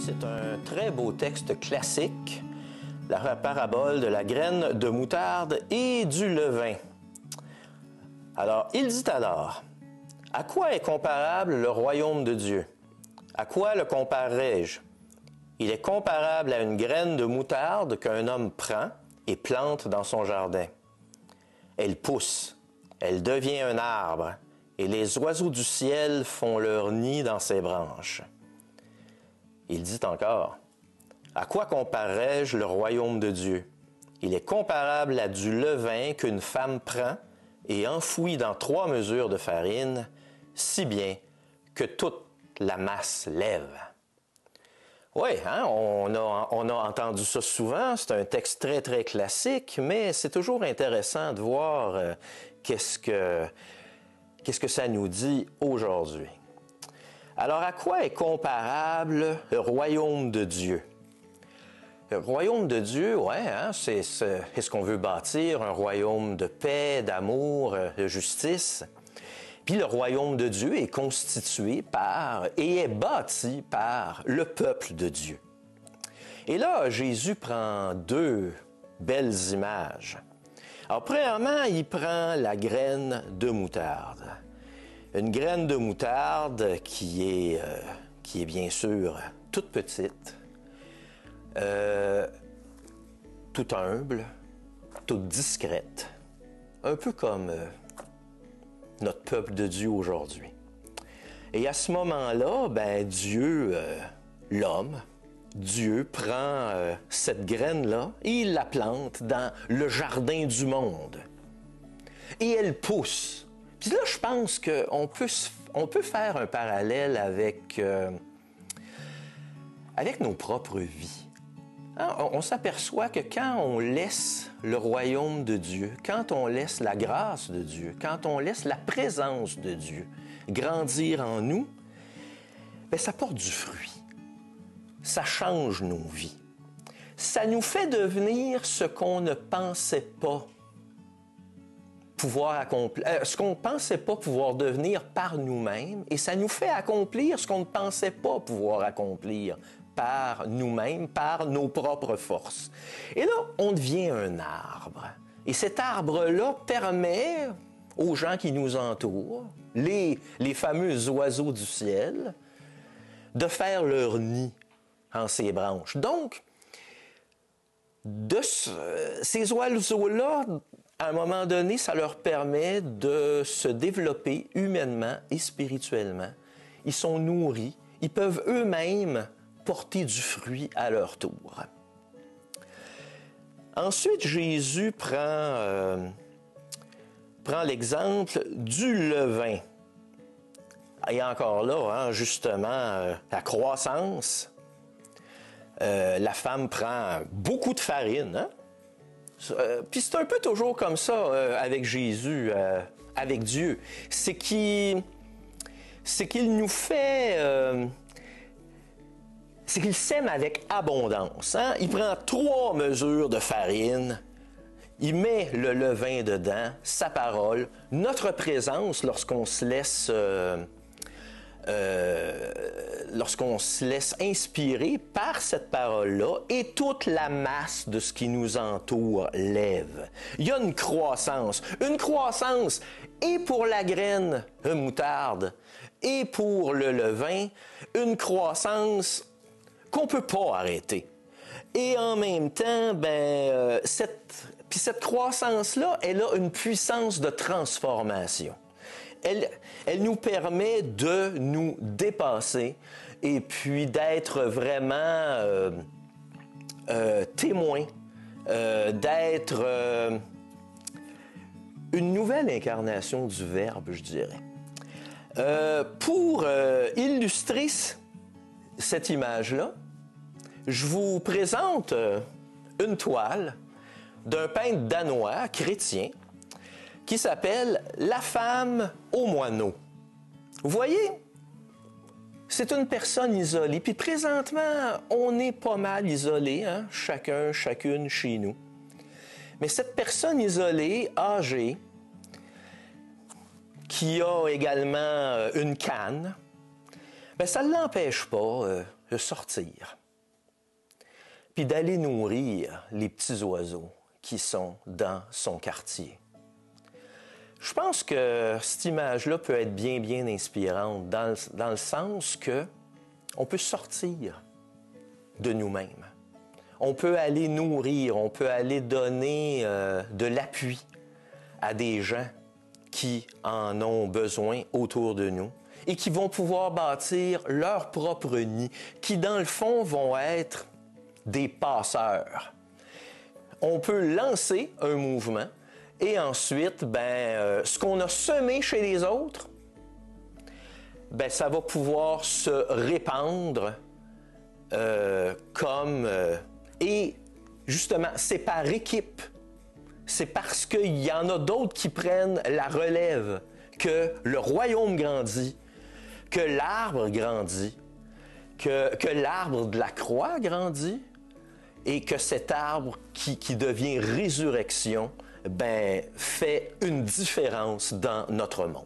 c'est un très beau texte classique, la parabole de la graine de moutarde et du levain. Alors, il dit alors, « À quoi est comparable le royaume de Dieu? À quoi le comparerai-je? Il est comparable à une graine de moutarde qu'un homme prend et plante dans son jardin. Elle pousse, elle devient un arbre, et les oiseaux du ciel font leur nid dans ses branches. » Il dit encore, « À quoi comparerai-je le royaume de Dieu? Il est comparable à du levain qu'une femme prend et enfouit dans 3 mesures de farine, si bien que toute la masse lève. » Oui, hein, on a entendu ça souvent, c'est un texte très, très classique, mais c'est toujours intéressant de voir qu'est-ce que ça nous dit aujourd'hui. Alors, à quoi est comparable le royaume de Dieu? Le royaume de Dieu, ouais, hein, est-ce qu'on veut bâtir un royaume de paix, d'amour, de justice? Puis le royaume de Dieu est constitué par et est bâti par le peuple de Dieu. Et là, Jésus prend 2 belles images. Alors, premièrement, il prend la graine de moutarde. Une graine de moutarde qui est bien sûr toute petite, toute humble, toute discrète, un peu comme notre peuple de Dieu aujourd'hui. Et à ce moment-là, ben Dieu, l'homme, Dieu prend cette graine-là et il la plante dans le jardin du monde. Et elle pousse. Puis là, je pense qu'on peut faire un parallèle avec nos propres vies. Hein? On s'aperçoit que quand on laisse le royaume de Dieu, quand on laisse la grâce de Dieu, quand on laisse la présence de Dieu grandir en nous, bien, ça porte du fruit. Ça change nos vies. Ça nous fait devenir ce qu'on ne pensait pas pouvoir accomplir, ce qu'on ne pensait pas pouvoir devenir par nous-mêmes, et ça nous fait accomplir ce qu'on ne pensait pas pouvoir accomplir par nous-mêmes, par nos propres forces. Et là, on devient un arbre. Et cet arbre-là permet aux gens qui nous entourent, les fameux oiseaux du ciel, de faire leur nid en ces branches. Donc, ces oiseaux-là, à un moment donné, ça leur permet de se développer humainement et spirituellement. Ils sont nourris, ils peuvent eux-mêmes porter du fruit à leur tour. Ensuite, Jésus prend l'exemple du levain. Et encore là, hein, justement, la croissance. La femme prend beaucoup de farine, hein? Puis c'est un peu toujours comme ça avec Jésus, avec Dieu. C'est qu'il nous fait... c'est qu'il sème avec abondance. Hein? Il prend 3 mesures de farine, il met le levain dedans, sa parole, notre présence lorsqu'on se laisse inspirer par cette parole-là, et toute la masse de ce qui nous entoure lève. Il y a une croissance et pour la graine de moutarde et pour le levain, une croissance qu'on ne peut pas arrêter. Et en même temps, cette croissance-là, elle a une puissance de transformation. Elle nous permet de nous dépasser et puis d'être vraiment témoins, d'être une nouvelle incarnation du Verbe, je dirais. Pour illustrer cette image-là, je vous présente une toile d'un peintre danois, chrétien, qui s'appelle « La femme au moineau ». Vous voyez, c'est une personne isolée. Puis présentement, on est pas mal isolés, hein? Chacun, chacune chez nous. Mais cette personne isolée, âgée, qui a également une canne, bien, ça ne l'empêche pas de sortir, puis d'aller nourrir les petits oiseaux qui sont dans son quartier. Je pense que cette image-là peut être bien, bien inspirante dans le sens que on peut sortir de nous-mêmes. On peut aller nourrir, on peut aller donner de l'appui à des gens qui en ont besoin autour de nous et qui vont pouvoir bâtir leur propre nid, qui dans le fond vont être des passeurs. On peut lancer un mouvement et ensuite, ce qu'on a semé chez les autres, ça va pouvoir se répandre et justement, c'est par équipe. C'est parce qu'il y en a d'autres qui prennent la relève que le royaume grandit, que l'arbre grandit, que l'arbre de la croix grandit et que cet arbre qui devient résurrection, fait une différence dans notre monde.